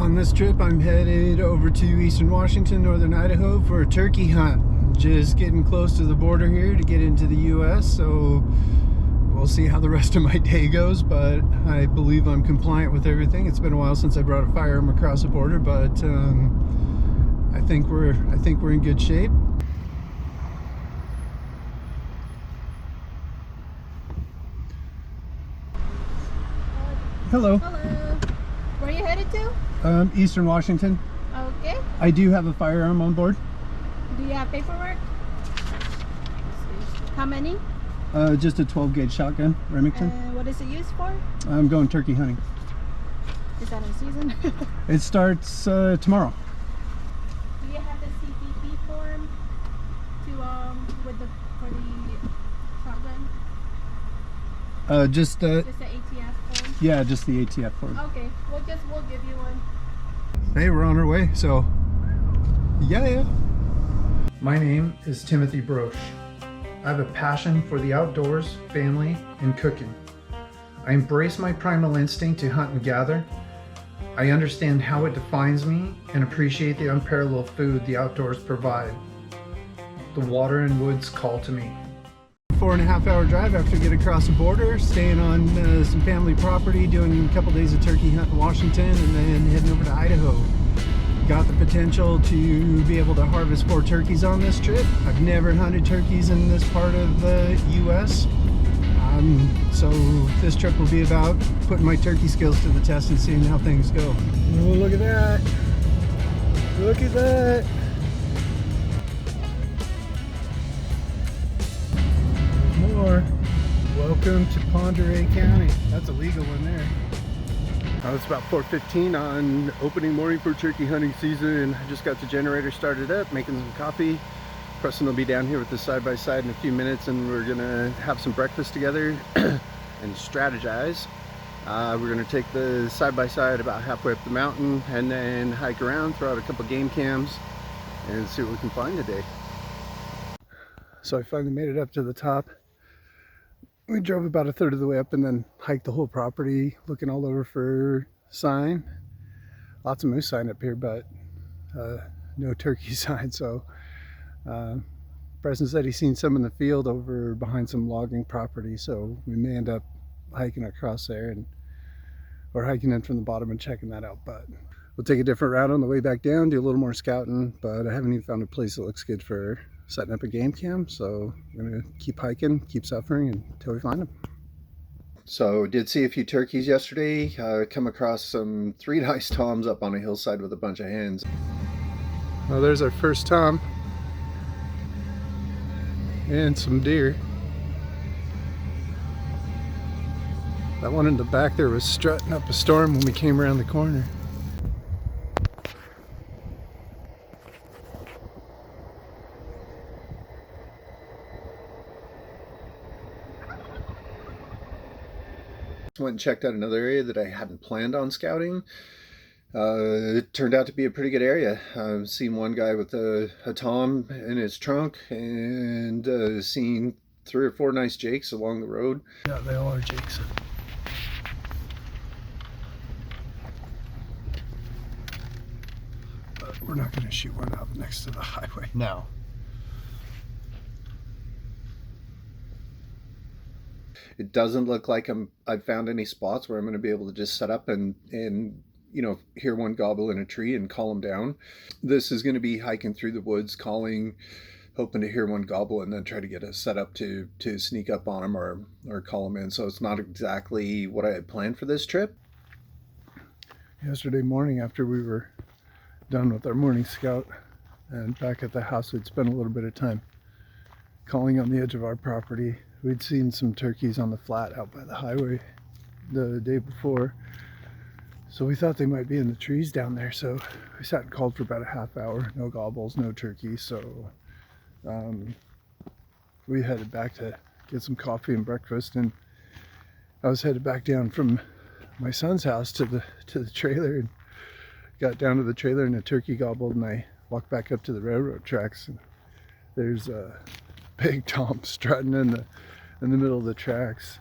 On this trip, I'm headed over to eastern Washington, northern Idaho for a turkey hunt. Just getting close to the border here to get into the U.S., so we'll see how the rest of my day goes, but I believe I'm compliant with everything. It's been a while since I brought a firearm across the border, but I think we're in good shape. Hello. Hello. Where are you headed to? Eastern Washington. Okay. I do have a firearm on board. Do you have paperwork? How many? Just a 12 gauge shotgun, Remington. What is it used for? I'm going turkey hunting. Is that in season? It starts tomorrow. Do you have the CPP form for the shotgun? Just Just the ATF form? yeah, just the ATF form. Okay, we'll give you one. Hey, we're on our way, so yeah. My name is Timothy Broche. I have a passion for the outdoors, family, and cooking. I embrace my primal instinct to hunt and gather. I understand how it defines me and appreciate the unparalleled food the outdoors provide. The water and woods call to me. 4.5 hour drive after getting across the border, staying on some family property, doing a couple days of turkey hunt in Washington, and then heading over to Idaho. Got the potential to be able to harvest 4 turkeys on this trip. I've never hunted turkeys in this part of the U.S. So this trip will be about putting my turkey skills to the test and seeing how things go. Oh, look at that. Look at that. More. Welcome to Ponderay County. That's a legal one there. It's about 4:15 on opening morning for turkey hunting season. I just got the generator started up, making some coffee. Preston will be down here with the side-by-side in a few minutes, and we're gonna have some breakfast together and strategize. We're gonna take the side-by-side about halfway up the mountain and then hike around, throw out a couple game cams, and see what we can find today. So I finally made it up to the top. We drove about a third of the way up and then hiked the whole property, looking all over for sign. Lots of moose sign up here, but no turkey sign. So Preston said he's seen some in the field over behind some logging property, so we may end up hiking across there or hiking in from the bottom and checking that out. But we'll take a different route on the way back down, do a little more scouting, but I haven't even found a place that looks good for setting up a game cam, so I'm gonna keep hiking, keep suffering until we find them. So did see a few turkeys yesterday. Come across some 3 nice toms up on a hillside with a bunch of hens. Well, there's our first tom and some deer. That one in the back there was strutting up a storm when we came around the corner. Went and checked out another area that I hadn't planned on scouting. It turned out to be a pretty good area. I've seen one guy with a tom in his trunk, and seen 3 or 4 nice jakes along the road. Yeah, they all are jakes. But we're not going to shoot one up next to the highway. No. It doesn't look like I've found any spots where I'm going to be able to just set up and you know, hear one gobble in a tree and call them down. This is going to be hiking through the woods, calling, hoping to hear one gobble and then try to get a setup to sneak up on them or call them in. So it's not exactly what I had planned for this trip. Yesterday morning, after we were done with our morning scout and back at the house, we'd spent a little bit of time calling on the edge of our property. We'd seen some turkeys on the flat out by the highway the day before, so we thought they might be in the trees down there. So we sat and called for about a half hour. No gobbles, no turkey. So we headed back to get some coffee and breakfast, and I was headed back down from my son's house to the trailer, and got down to the trailer and a turkey gobbled, and I walked back up to the railroad tracks, and there's a big tom strutting in the middle of the tracks,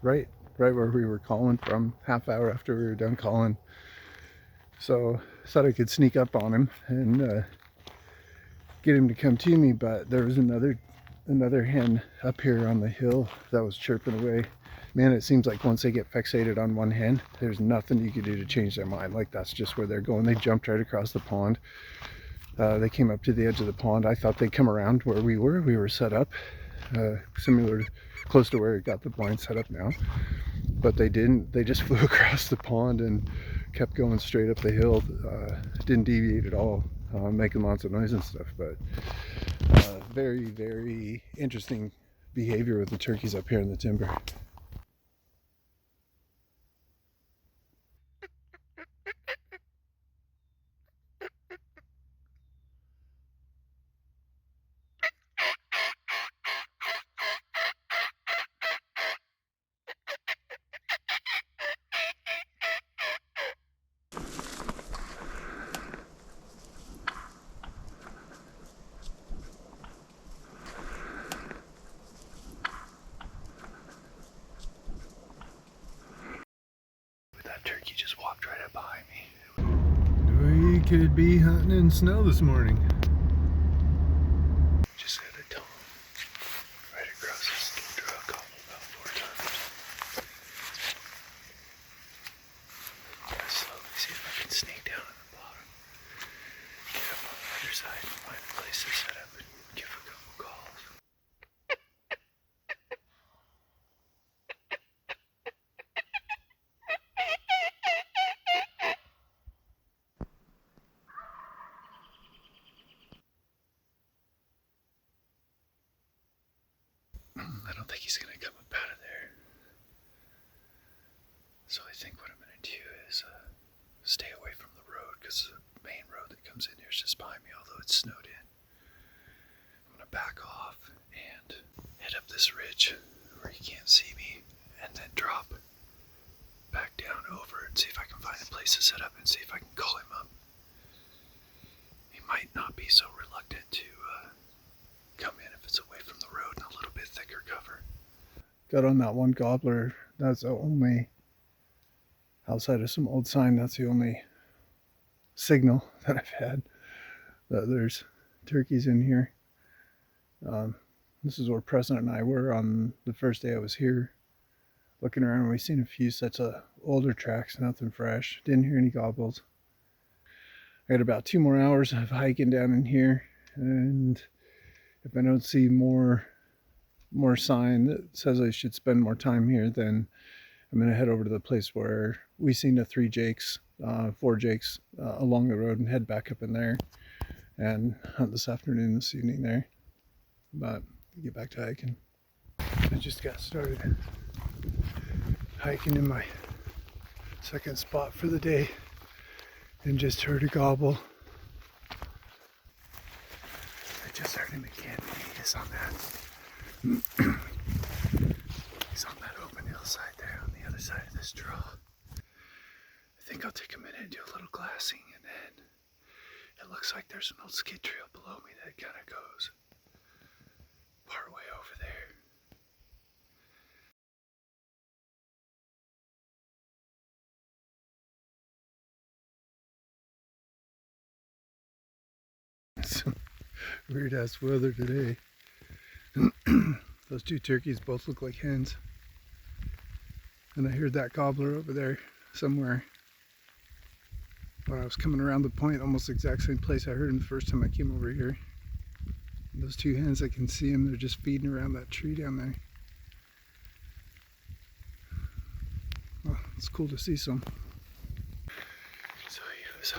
right where we were calling from. Half hour after we were done calling, So I thought I could sneak up on him and get him to come to me, but there was another hen up here on the hill that was chirping away. Man, it seems like once they get fixated on one hen, there's nothing you can do to change their mind. Like, that's just where they're going. They jumped right across the pond. They came up to the edge of the pond. I thought they'd come around where we were. We were set up, similar, close to where we got the blind set up now. But they didn't. They just flew across the pond and kept going straight up the hill. Didn't deviate at all, making lots of noise and stuff. But very, very interesting behavior with the turkeys up here in the timber. That turkey just walked right up behind me. We could be hunting in snow this morning. Just had a tone right across the skin draw column about 4 times. I slowly see if I can sneak down on the bottom, get up on the other side and find a place to set up and give a couple calls. I don't think he's gonna come up out of there. So I think what I'm gonna do is stay away from the road, because the main road that comes in here is just behind me, although it's snowed in. I'm gonna back off and head up this ridge where he can't see me, and then drop back down over and see if I can find a place to set up and see if I can call him up. He might not be so reluctant to come in if it's away from the road and a little bit thicker cover. Got on that one gobbler. That's the only, outside of some old sign, that's the only signal that I've had that there's turkeys in here. This is where President and I were on the first day I was here. Looking around, we've seen a few sets of older tracks, nothing fresh. Didn't hear any gobbles. I got about 2 more hours of hiking down in here, and if I don't see more sign that says I should spend more time here, then I'm gonna head over to the place where we seen the 4 jakes along the road, and head back up in there and hunt this afternoon, this evening there. But get back to hiking. I just got started hiking in my second spot for the day and just heard a gobble. I just heard him again. He's on that. He's on that open hillside there on the other side of this draw. I think I'll take a minute and do a little glassing, and then it looks like there's an old skid trail below me that kind of goes part way over there. Some weird ass weather today. Those 2 turkeys both look like hens. And I heard that gobbler over there somewhere when I was coming around the point, almost the exact same place I heard him the first time I came over here. And those 2 hens, I can see them, they're just feeding around that tree down there. Well, it's cool to see some. So he was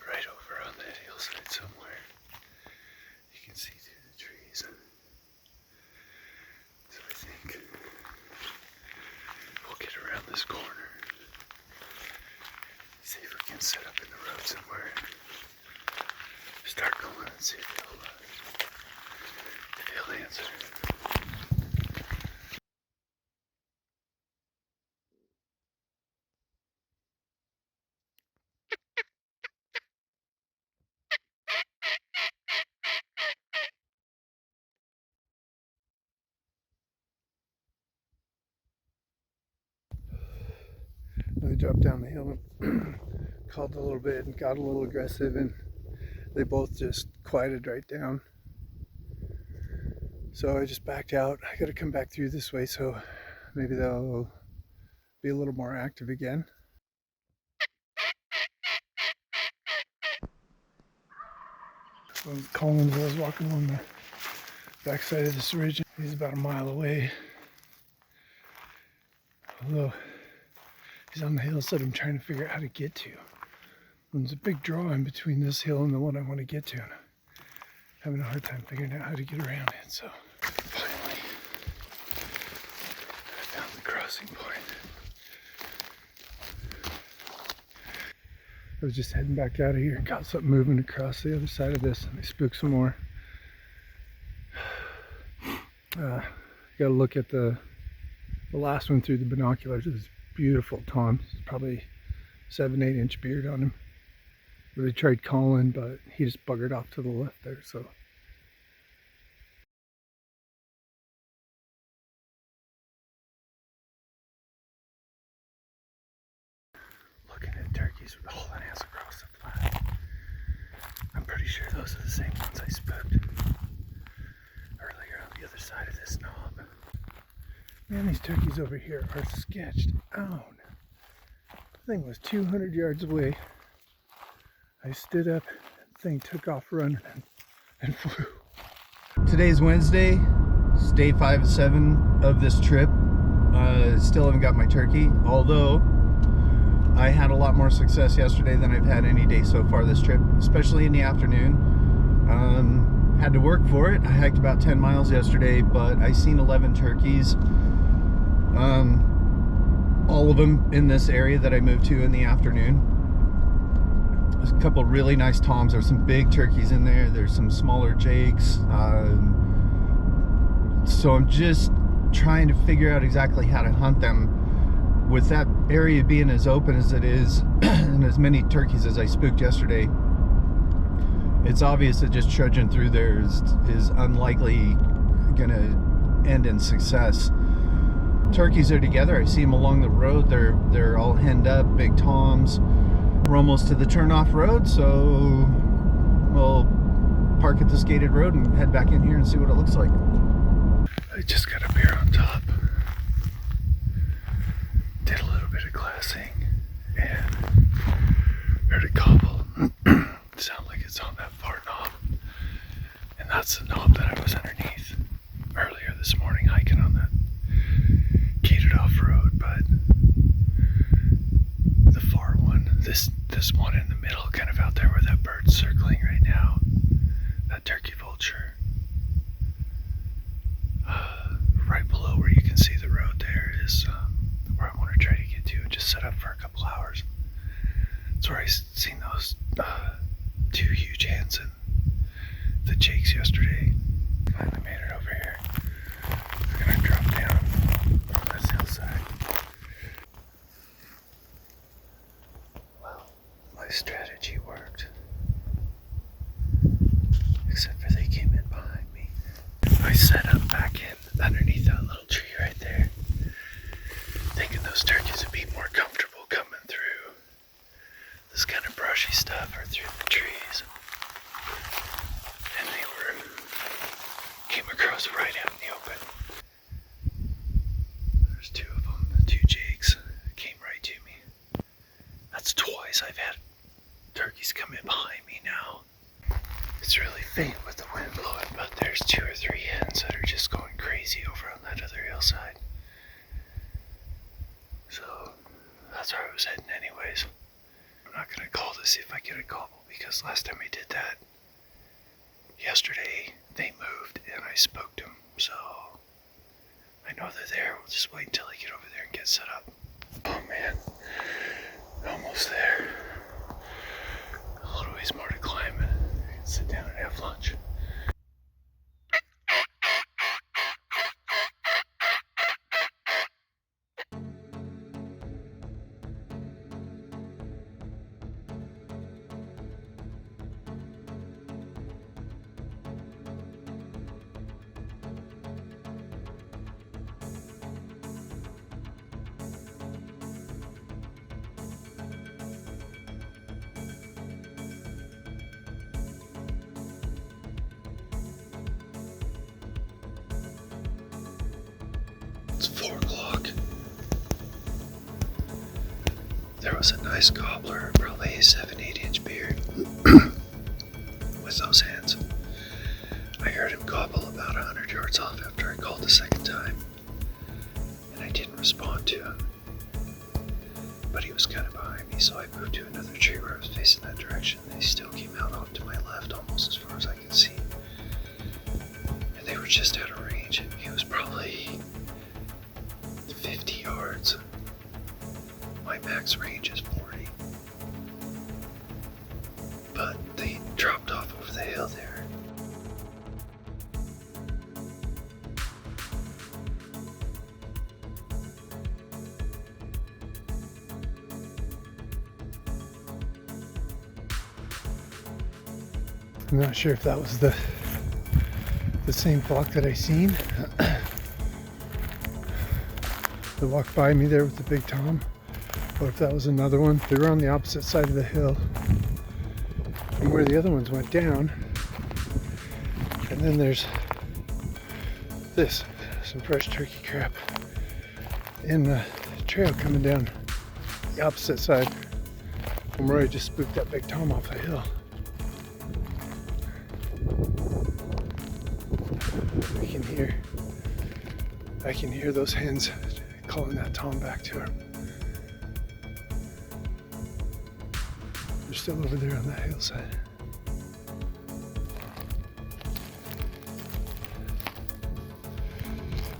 right over on that hillside somewhere. You can see through the trees. So I think we'll get around this corner, see if we can set up in the road somewhere, start going and see if he'll answer. I dropped down the hill and called a little bit and got a little aggressive, and they both just quieted right down. So I just backed out. I got to come back through this way, so maybe they'll be a little more active again. So Collins, I was walking along the backside of this ridge. He's about a mile away. Although he's on the hillside I'm trying to figure out how to get to. And there's a big draw in between this hill and the one I want to get to. And I'm having a hard time figuring out how to get around it. So finally I found the crossing point. I was just heading back out of here and got something moving across the other side of this, and they spooked some more. Got to look at the last one through the binoculars. It was beautiful tom. It's probably 7-8 inch beard on him. Really tried calling, but he just buggered off to the left there. So looking at turkeys hauling ass across the flat. I'm pretty sure those are the same ones I spooked earlier on the other side of this knob. Man, these turkeys over here are sketched out. The thing was 200 yards away. I stood up, the thing took off running and flew. Today's Wednesday. It's day 5 of 7 of this trip. Still haven't got my turkey, although I had a lot more success yesterday than I've had any day so far this trip, especially in the afternoon. Had to work for it. I hiked about 10 miles yesterday, but I seen 11 turkeys. All of them in this area that I moved to in the afternoon. There's a couple really nice toms. There's some big turkeys in there. There's some smaller jakes. So I'm just trying to figure out exactly how to hunt them. With that area being as open as it is and as many turkeys as I spooked yesterday, it's obvious that just trudging through there is unlikely gonna end in success. Turkeys are together. I see them along the road. They're all henned up, big toms. We're almost to the turnoff road, so we'll park at this gated road and head back in here and see what it looks like. I just got up here on top. Did a little bit of glassing and heard it gobble. Sound like it's on that far knob. And that's the knob that I was underneath earlier this morning hiking on that gated off road. But the far one, this one in the middle, kind of out there where that bird's circling right now, that turkey vulture, right below where you can see the road there is where I want to try to get to and just set up for a couple hours. That's where I seen those 2 huge hens and the jakes yesterday. Finally made it over here. We're gonna drop down on this hillside. Well, my strategy worked. Except for they came in behind me. I set up back in underneath that little tree right there, thinking those turkeys would be more comfortable coming through this kind of brushy stuff or through the trees. And they came across right out in the open. There's 2 of them, the 2 jakes came right to me. That's twice I've had turkeys come in behind me now. It's really faint with the wind blowing, but there's 2 or 3 hens that are just going crazy over on that other hillside. So that's where I was heading anyways. I'm not gonna call to see if I get a gobble, because last time I did that yesterday, they moved and I spooked them. So I know they're there. We'll just wait until I get over there and get set up. Oh man, almost there. A little ways more to climb and I can sit down and have lunch. There was a nice gobbler, probably a 7-8 inch beard, with those hands. I heard him gobble about 100 yards off after I called the second time, and I didn't respond to him. But he was kind of behind me, so I moved to another tree where I was facing that direction, and he still came out off to my left, almost as far as I could see. And they were just out of range. He was probably 50 yards. My max range is 40. But they dropped off over the hill there. I'm not sure if that was the same flock that I seen. They walked by me there with the big tom, or if that was another one. They were on the opposite side of the hill from where the other ones went down. And then there's some fresh turkey crap in the trail coming down the opposite side from where I just spooked that big tom off the hill. I can hear those hens calling that tom back to her. They're still over there on that hillside.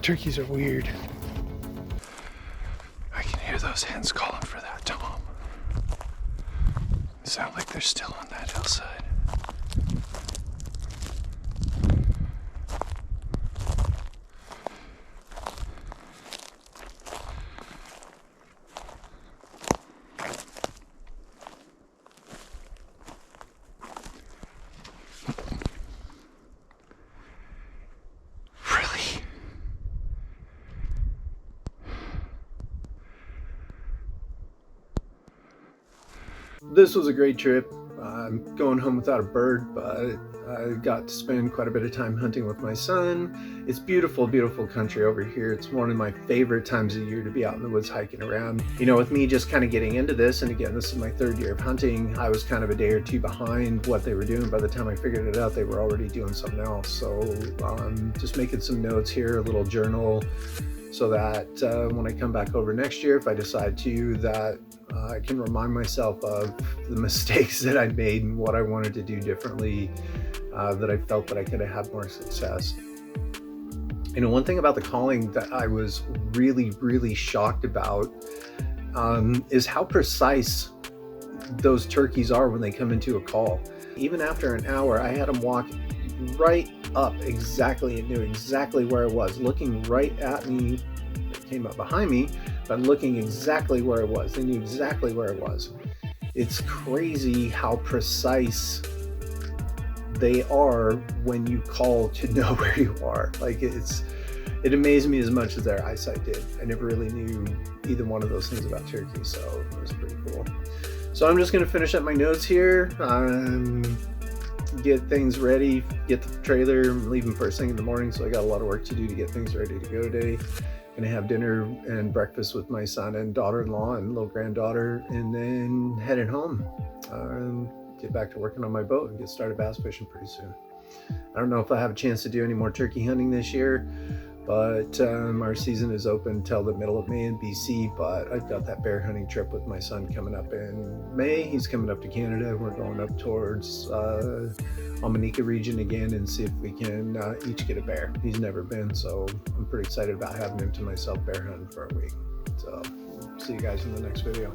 Turkeys are weird. I can hear those hens calling for that tom. They sound like they're still on that hillside. This was a great trip. I'm going home without a bird, but I got to spend quite a bit of time hunting with my son. It's beautiful, beautiful country over here. It's one of my favorite times of year to be out in the woods hiking around. You know, with me just kind of getting into this, and again, this is my 3rd year of hunting, I was kind of a day or two behind what they were doing. By the time I figured it out, they were already doing something else. So just making some notes here, a little journal, so that when I come back over next year, if I decide to, that I can remind myself of the mistakes that I made and what I wanted to do differently, that I felt that I could have had more success. You know, one thing about the calling that I was really, really shocked about is how precise those turkeys are when they come into a call. Even after an hour, I had them walk right up exactly and knew exactly where I was, looking right at me. They came up behind me, but looking exactly where I was. They knew exactly where I was. It's crazy how precise they are when you call to know where you are. Like, it amazed me as much as their eyesight did. I never really knew either one of those things about turkeys, so it was pretty cool. So I'm just going to finish up my notes here, get things ready, get the trailer. I'm leaving first thing in the morning, so I got a lot of work to do to get things ready to go today. Gonna have dinner and breakfast with my son and daughter-in-law and little granddaughter, and then heading home. Get back to working on my boat and get started bass fishing pretty soon. I don't know if I have a chance to do any more turkey hunting this year, but our season is open till the middle of May in BC, but I've got that bear hunting trip with my son coming up in May. He's coming up to Canada. We're going up towards Almanica region again and see if we can each get a bear. He's never been, so I'm pretty excited about having him to myself bear hunting for a week. So see you guys in the next video.